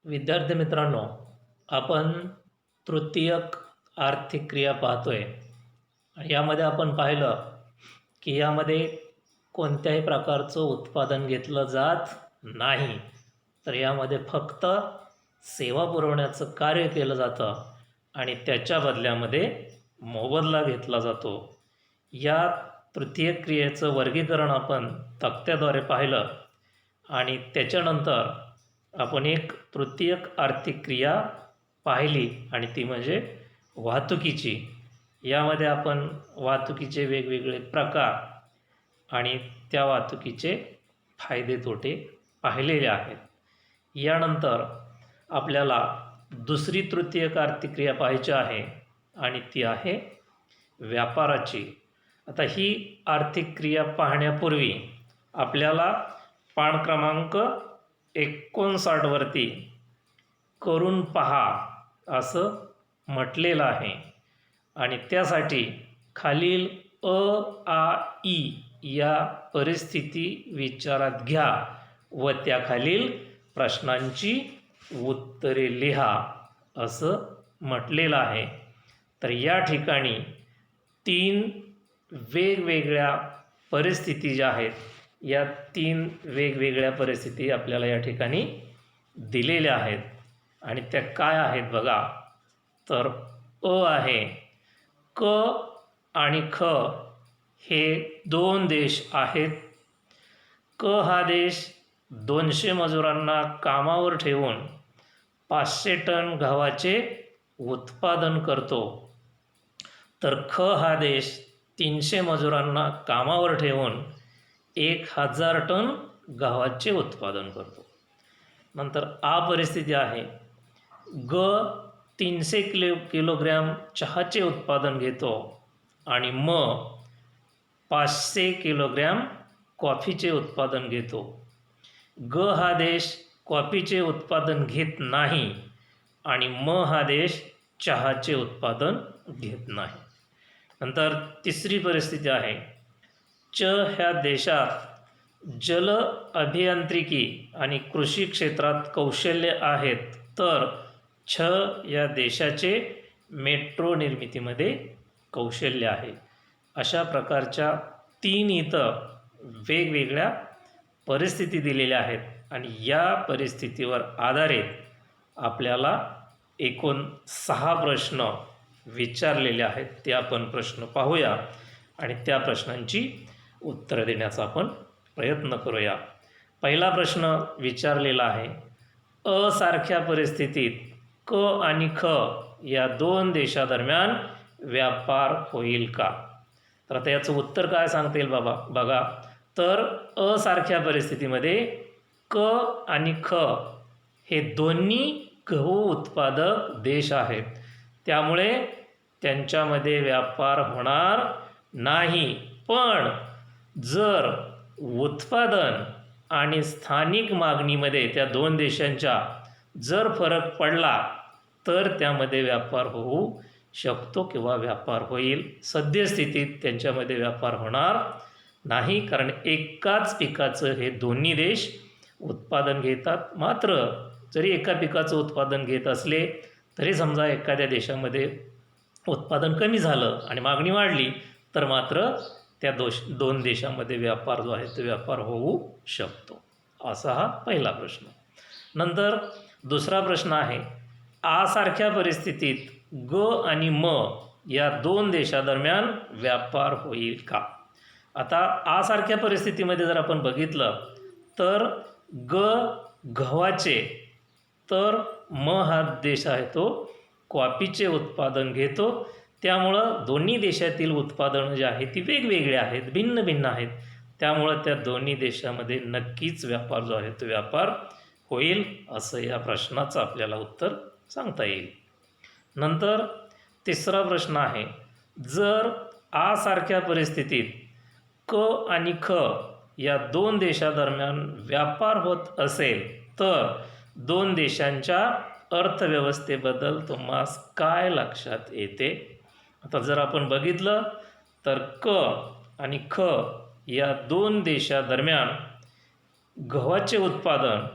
विद्यार्थी मित्रांनो, आपण तृतीयक आर्थिक क्रिया पाहतोय. यामध्ये आपण पाहिलं की यामध्ये कोणत्याही प्रकारचं उत्पादन घेतलं जात नाही, तर यामध्ये फक्त सेवा पुरवण्याचं कार्य केलं जातं आणि त्याच्या बदल्यामध्ये मोबदला घेतला जातो. या तृतीयक क्रियेचं वर्गीकरण आपण तक्त्याद्वारे पाहिलं आणि त्याच्यानंतर आपण एक तृतीयक आर्थिक क्रिया पाहिली आणि ती म्हणजे वाहतुकीची. यामध्ये आपण वाहतुकीचे वेगवेगळे प्रकार आणि त्या वाहतुकीचे फायदे तोटे पाहिलेले आहेत. यानंतर आपल्याला दुसरी तृतीयक आर्थिक क्रिया पाहायची आहे आणि ती आहे व्यापाराची. आता ही आर्थिक क्रिया पाहण्यापूर्वी आपल्याला पान क्रमांक 59 वरती करून पहा असं म्हटलेलं आहे आणि त्यासाठी खालील अ, आ, ई या परिस्थिती विचारात घ्या व त्याखालील प्रश्नांची उत्तरे लिहा असं म्हटलेलं आहे. तर या ठिकाणी 3 वेगवेगळ्या परिस्थिती ज्या आहेत, या 3 वेगवेगळ्या परिस्थिती आपल्याला या ठिकाणी दिलेल्या आहेत आणि त्या काय आहेत बघा. तर अ आहे, क आणि ख हे 2 देश आहेत. क हा देश 200 मजुरांना कामावर ठेवून 500 टन गव्हाचे उत्पादन करतो, तर ख हा देश 300 मजुरांना कामावर ठेवून 1000 टन गव्हाचे उत्पादन करतो. नंतर आ परिस्थिती आहे, ग 300 किलोग्रॅम चहाचे उत्पादन घेतो आणि म 500 किलोग्रॅम कॉफीचे उत्पादन घेतो. ग हा देश कॉफीचे उत्पादन घेत नाही आणि म हा देश चहाचे उत्पादन घेत नाही. नंतर तिसरी परिस्थिती आहे, च ह्या देशात जल अभियांत्रिकी आणि कृषी क्षेत्रात कौशल्य आहेत, तर छ या देशाचे मेट्रो निर्मितीमध्ये कौशल्य आहे. अशा प्रकारच्या 3 इथं वेगवेगळ्या परिस्थिती दिलेल्या आहेत आणि या परिस्थितीवर आधारित आपल्याला एकूण 6 प्रश्न विचारलेले आहेत. ते आपण प्रश्न पाहूया आणि त्या प्रश्नांची उत्तरं देण्याचा आपण प्रयत्न करूया. पहिला प्रश्न विचारलेला आहे, असारख्या परिस्थितीत क आणि ख या 2 देशादरम्यान व्यापार होईल का? तर आता याचं उत्तर काय सांगता येईल बाबा बघा. तर असारख्या परिस्थितीमध्ये क आणि ख हे दोन्ही गहू उत्पादक देश आहेत, त्यामुळे त्यांच्यामध्ये व्यापार होणार नाही. पण जर उत्पादन आणि स्थानिक मागणीमध्ये त्या 2 देशांच्या जर फरक पडला तर त्यामध्ये व्यापार होऊ शकतो किंवा व्यापार होईल. सद्यस्थितीत त्यांच्यामध्ये व्यापार होणार नाही, कारण एकाच पिकाचं हे दोन्ही देश उत्पादन घेतात. मात्र जरी एका पिकाचं उत्पादन घेत असले तरी समजा एखाद्या देशामध्ये उत्पादन कमी झालं आणि मागणी वाढली तर मात्र त्या 2 देशामध्ये व्यापार जो आहे तो व्यापार होऊ शकतो. असा हा पहिला प्रश्न. नंतर दुसरा प्रश्न आहे, आसारख्या परिस्थितीत ग आणि म या 2 देशादरम्यान व्यापार होईल का? आता आसारख्या परिस्थितीमध्ये जर आपण बघितलं तर ग गव्हाचे, तर म हा देश आहे तो कॉफीचे उत्पादन घेतो. त्यामुळं दोन्ही देशातील उत्पादनं जी आहेत ती वेगवेगळी आहेत, भिन्न भिन्न आहेत. त्यामुळं त्या दोन्ही देशामध्ये नक्कीच व्यापार जो आहे तो व्यापार होईल असं या प्रश्नाचं आपल्याला उत्तर सांगता येईल. नंतर तिसरा प्रश्न आहे, जर आसारख्या परिस्थितीत क आणि ख या 2 देशादरम्यान व्यापार होत असेल तर 2 देशांच्या अर्थव्यवस्थेबद्दल तुम्हास काय लक्षात येते? आता जर आपण बघितलं तर क आणि ख या 2 देशादरम्यान गव्हाचे उत्पादन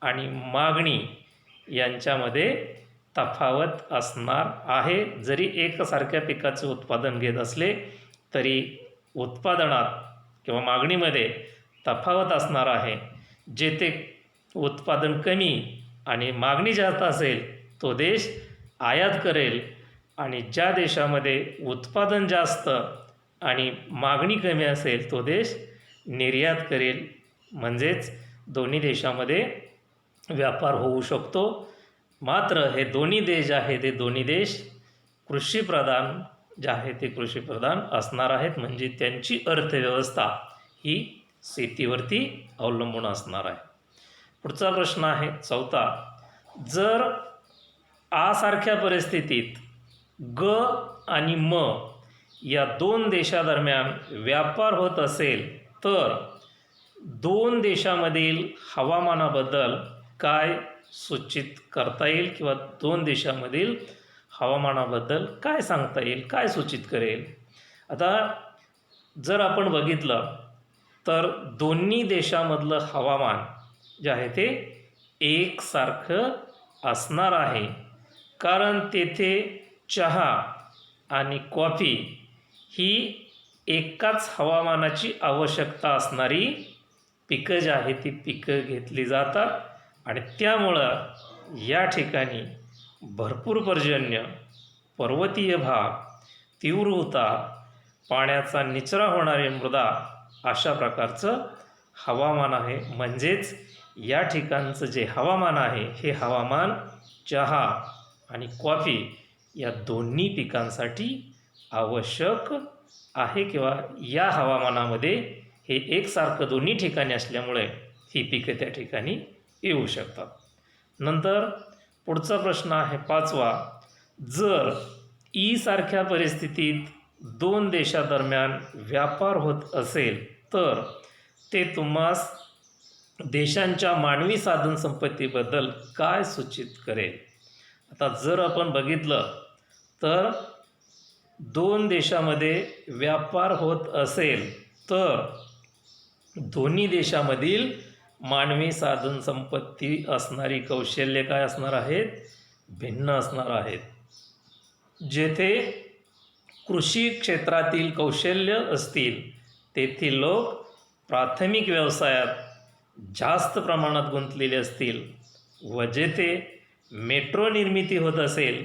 आणि मागणी यांच्यामध्ये तफावत असणार आहे. जरी एकसारख्या पिकाचे उत्पादन घेत असले तरी उत्पादनात किंवा मागणीमध्ये तफावत असणार आहे. जेथे उत्पादन कमी आणि मागणी जास्त असेल तो देश आयात करेल आणि ज्या देशामध्ये उत्पादन जास्त आणि मागणी कमी असेल तो देश निर्यात करेल. म्हणजेच दोन्ही देशामध्ये व्यापार होऊ शकतो. मात्र हे दोन्ही देश आहे ते दोन्ही देश कृषीप्रधान जे आहे ते कृषीप्रधान असणार आहेत. म्हणजे त्यांची अर्थव्यवस्था ही शेतीवरती अवलंबून असणार आहे. पुढचा प्रश्न आहे 4. जर आ सारख्या परिस्थितीत ग आणि म या दोन देशादरम्यान व्यापार होत असेल तर दोन देशामधील हवामानाबद्दल काय सूचित करता येईल किंवा दोन देशामधील हवामानाबद्दल काय सांगता येईल, काय सूचित करेल? आता जर आपण बघितलं तर दोन्ही देशामधलं हवामान जे आहे ते एकसारखं असणार आहे. कारण तेथे चहा आणि कॉफी ही एकाच हवामानाची आवश्यकता असणारी पिकं जी आहे ती पिकं घेतली जातात आणि त्यामुळं या ठिकाणी भरपूर पर्जन्य, पर्वतीय भाग, तीव्र उतार, पाण्याचा निचरा होणारी मृदा अशा प्रकारचं हवामान आहे. म्हणजेच या ठिकाणचं जे हवामान आहे हे हवामान चहा आणि कॉफी या दोन्ही पिकांसाठी आवश्यक आहे किंवा या हवामानामध्ये हे एकसारखं दोन्ही ठिकाणी असल्यामुळे ही पिकं त्या ठिकाणी येऊ शकतात. नंतर पुढचा प्रश्न आहे 5. जर ई सारख्या परिस्थितीत दोन देशादरम्यान व्यापार होत असेल तर ते तुम्हास देशांच्या मानवी साधनसंपत्तीबद्दल काय सूचित करेल? आता जर आपण बघितलं तर दोन देशामध्ये व्यापार होत असेल तर दोन्ही देशामधील मानवी साधनसंपत्ती असणारी कौशल्य काय असणार आहेत? भिन्न असणार आहेत. जेथे कृषी क्षेत्रातील कौशल्य असतील तेथील लोक प्राथमिक व्यवसायात जास्त प्रमाणात गुंतलेले असतील व जेथे मेट्रो निर्मिती होत असेल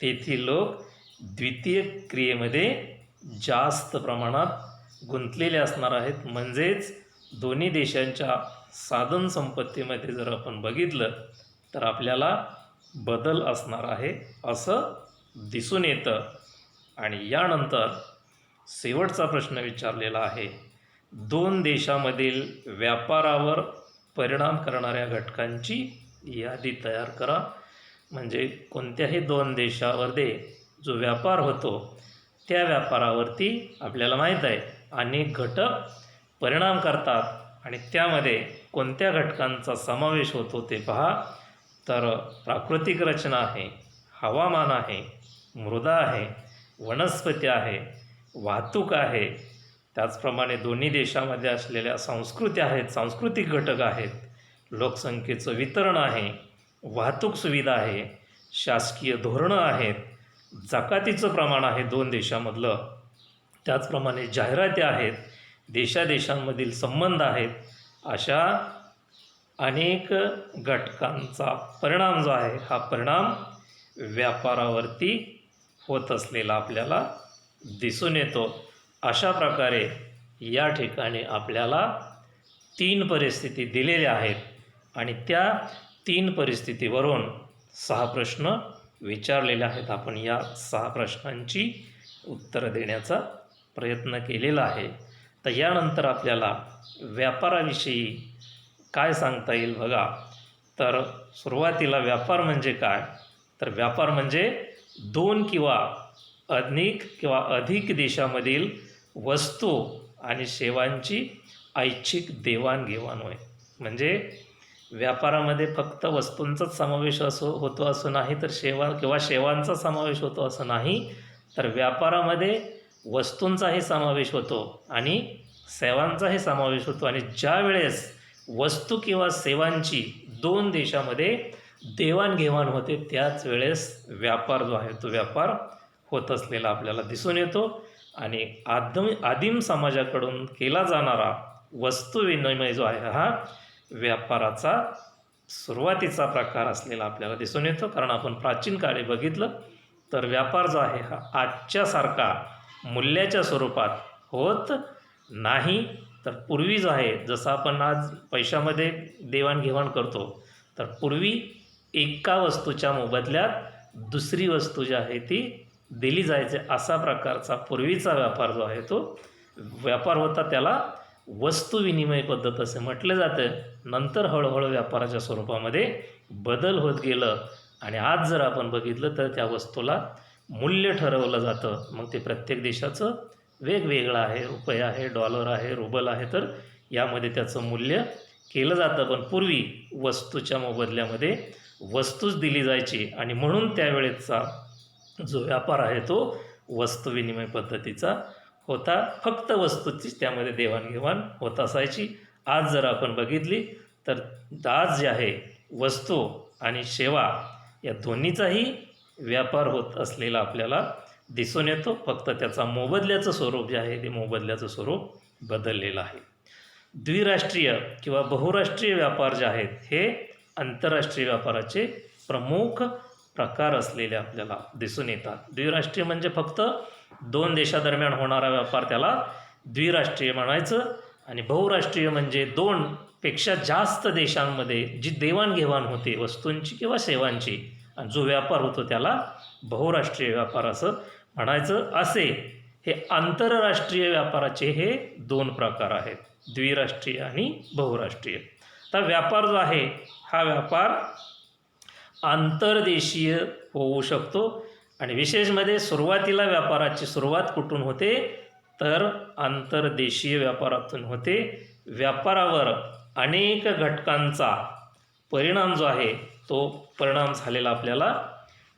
तेथील लोक द्वितीय क्रियेमध्ये जास्त प्रमाणात गुंतलेले असणार आहेत. म्हणजेच दोन्ही देशांच्या साधनसंपत्तीमध्ये जर आपण बघितलं तर आपल्याला बदल असणार आहे असं दिसून येतं. आणि यानंतर शेवटचा प्रश्न विचारलेला आहे, दोन देशामधील व्यापारावर परिणाम करणाऱ्या घटकांची यादी तयार करा. म्हणजे कोणत्याही दोन देशामध्ये जो व्यापार होतो त्या व्यापारावरती आपल्याला माहीत आहे अनेक घटक परिणाम करतात आणि त्यामध्ये कोणत्या घटकांचा समावेश होतो ते पहा. तर प्राकृतिक रचना आहे, हवामान आहे, मृदा आहे, वनस्पती आहे, वाहतूक आहे, त्याचप्रमाणे दोन्ही देशामध्ये असलेल्या संस्कृती आहेत, सांस्कृतिक घटक आहेत, लोकसंख्येचं वितरण आहे, वाहतूक सुविधा आहे, शासकीय धोरणं आहेत, जकातीचं प्रमाण आहे दोन देशामधलं, त्याचप्रमाणे जाहिराती आहेत, देशादेशांमधील संबंध आहेत. अशा अनेक घटकांचा परिणाम जो आहे हा परिणाम व्यापारावरती होत असलेला आपल्याला दिसून येतो. अशा प्रकारे या ठिकाणी आपल्याला 3 परिस्थिती दिलेल्या आहेत आणि त्या 3 परिस्थितीवरून 6 प्रश्न विचारलेले आहेत. आपण या 6 प्रश्नांची उत्तरं देण्याचा प्रयत्न केलेला आहे. तर यानंतर आपल्याला व्यापाराविषयी काय सांगता येईल बघा. तर सुरुवातीला व्यापार म्हणजे काय? तर व्यापार म्हणजे 2 किंवा अधिक देशामधील वस्तू आणि सेवांची ऐच्छिक देवाणघेवाण होय. म्हणजे व्यापारामध्ये फक्त वस्तूंचाच समावेश होतो असं नाही, तर सेवांचा समावेश होतो असं नाही, तर व्यापारामध्ये वस्तूंचाही समावेश होतो आणि सेवांचाही समावेश होतो. आणि ज्या वेळेस वस्तू किंवा सेवांची 2 देशामध्ये देवाणघेवाण होते त्याच वेळेस व्यापार जो आहे तो व्यापार होत असलेला आपल्याला दिसून येतो. आणि आदिम समाजाकडून केला जाणारा वस्तू विनिमय जो आहे हा व्यापाराचा सुरुवातीचा प्रकार असलेला आपल्याला दिसून येतो. कारण आपण प्राचीन काळी बघितलं तर व्यापार जो आहे हा आजच्यासारखा मूल्याच्या स्वरूपात होत नाही. तर पूर्वी जो आहे जसं आपण आज पैशामध्ये देवाणघेवाण करतो, तर पूर्वी एका वस्तूच्या मोबदल्यात दुसरी वस्तू जी आहे ती दिली जायचे. असा प्रकारचा पूर्वीचा व्यापार जो आहे तो व्यापार होता, त्याला वस्तू विनिमय पद्धत असे म्हटलं जातं. नंतर हळूहळू व्यापाराच्या स्वरूपामध्ये बदल होत गेलं आणि आज जर आपण बघितलं तर त्या वस्तूला मूल्य ठरवलं जातं. मग ते प्रत्येक देशाचं वेगवेगळं आहे. रुपया आहे, डॉलर आहे, रुबल आहे, तर यामध्ये त्याचं मूल्य केलं जातं. पण पूर्वी वस्तूच्या मोबदल्यामध्ये वस्तूच दिली जायची आणि म्हणून त्यावेळेचा जो व्यापार आहे तो वस्तू विनिमय पद्धतीचा होता. फक्त वस्तूचीच त्यामध्ये देवाणघेवाण होत असायची. आज जर आपण बघितली तर आज जे आहे वस्तू आणि सेवा या दोन्हीचाही व्यापार होत असलेला आपल्याला दिसून येतो. फक्त त्याचा मोबदल्याचं स्वरूप जे आहे ते मोबदल्याचं स्वरूप बदललेलं आहे. द्विराष्ट्रीय किंवा बहुराष्ट्रीय व्यापार जे आहेत हे आंतरराष्ट्रीय व्यापाराचे प्रमुख प्रकार असलेले आपल्याला दिसून येतात. द्विराष्ट्रीय म्हणजे फक्त दोन देशादरम्यान होणारा व्यापार, त्याला द्विराष्ट्रीय म्हणायचं. आणि बहुराष्ट्रीय म्हणजे दोनपेक्षा जास्त देशांमध्ये जी देवाणघेवाण होते वस्तूंची किंवा सेवांची आणि जो व्यापार होतो त्याला बहुराष्ट्रीय व्यापार असं म्हणायचं. असे हे आंतरराष्ट्रीय व्यापाराचे हे दोन प्रकार आहेत, द्विराष्ट्रीय आणि बहुराष्ट्रीय. तर व्यापार जो आहे हा व्यापार आंतरदेशीय होऊ शकतो. आणि विशेषमध्ये सुरुवातीला व्यापाराची सुरुवात कुठून होते तर आंतरदेशीय व्यापारातून होते. व्यापारावर अनेक घटकांचा परिणाम जो आहे तो परिणाम झालेला आपल्याला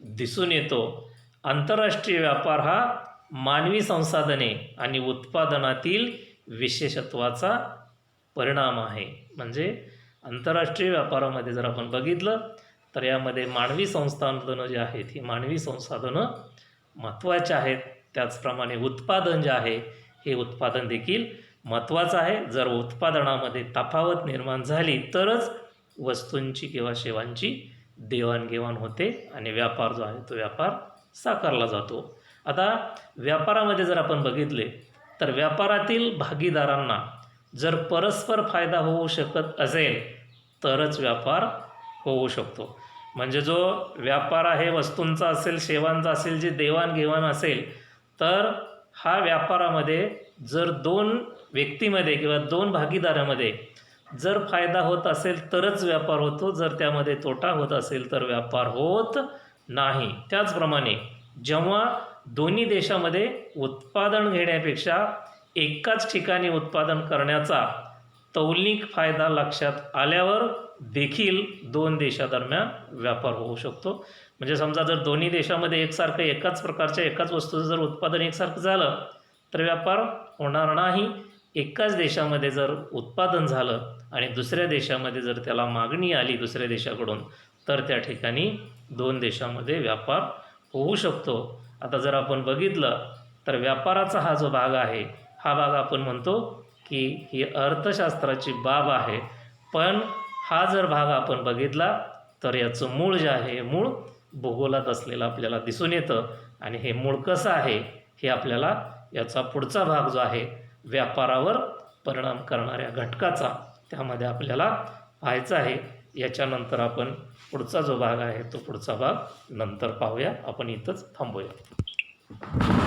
दिसून येतो. आंतरराष्ट्रीय व्यापार हा मानवी संसाधने आणि उत्पादनातील विशेषत्वाचा परिणाम आहे. म्हणजे आंतरराष्ट्रीय व्यापारामध्ये जर आपण बघितलं तर यामध्ये मानवी संसाधनं जी आहेत ही मानवी संसाधनं महत्त्वाची आहेत. त्याचप्रमाणे उत्पादन जे आहे हे उत्पादन देखील महत्त्वाचं आहे. जर उत्पादनामध्ये तफावत निर्माण झाली तरच वस्तूंची किंवा सेवांची देवाणघेवाण होते आणि व्यापार जो आहे तो व्यापार साकारला जातो. आता व्यापारामध्ये जर आपण बघितले तर व्यापारातील भागीदारांना जर परस्पर फायदा होऊ शकत असेल तरच व्यापार होऊ शकतो. म्हणजे जो व्यापार आहे वस्तूंचा असेल, सेवांचा असेल, जे देवाणघेवाण असेल, तर हा व्यापारामध्ये जर दोन व्यक्तीमध्ये किंवा दोन भागीदारामध्ये जर फायदा होत असेल तरच व्यापार होतो. जर त्यामध्ये तोटा होत असेल तर व्यापार होत नाही. त्याचप्रमाणे जेव्हा दोन्ही देशामध्ये उत्पादन घेण्यापेक्षा एकाच ठिकाणी उत्पादन करण्याचा तौलनिक फायदा लक्षात आल्यावर देखील दोन देशादरम्यान व्यापार होऊ शकतो. म्हणजे समजा जर दोन्ही देशामध्ये एकसारखं एकाच प्रकारच्या एकाच वस्तूचं जर उत्पादन एकसारखं झालं तर व्यापार होणार नाही. एकाच देशामध्ये जर उत्पादन झालं आणि दुसऱ्या देशामध्ये जर त्याला मागणी आली दुसऱ्या देशाकडून तर त्या ठिकाणी दोन देशामध्ये व्यापार होऊ शकतो. आता जर आपण बघितलं तर व्यापाराचा हा जो भाग आहे हा भाग आपण म्हणतो की ही अर्थशास्त्राची बाब आहे. पण हा जर भाग आपण बघितला तर याचं मूळ जे आहे मूळ भूगोलात असलेलं आपल्याला दिसून येतं. आणि हे मूळ कसं आहे हे आपल्याला याचा पुढचा भाग जो आहे व्यापारावर परिणाम करणाऱ्या घटकाचा त्यामध्ये आपल्याला पाहायचा आहे. याच्यानंतर आपण पुढचा जो भाग आहे तो पुढचा भाग नंतर पाहूया. आपण इथंच थांबूया.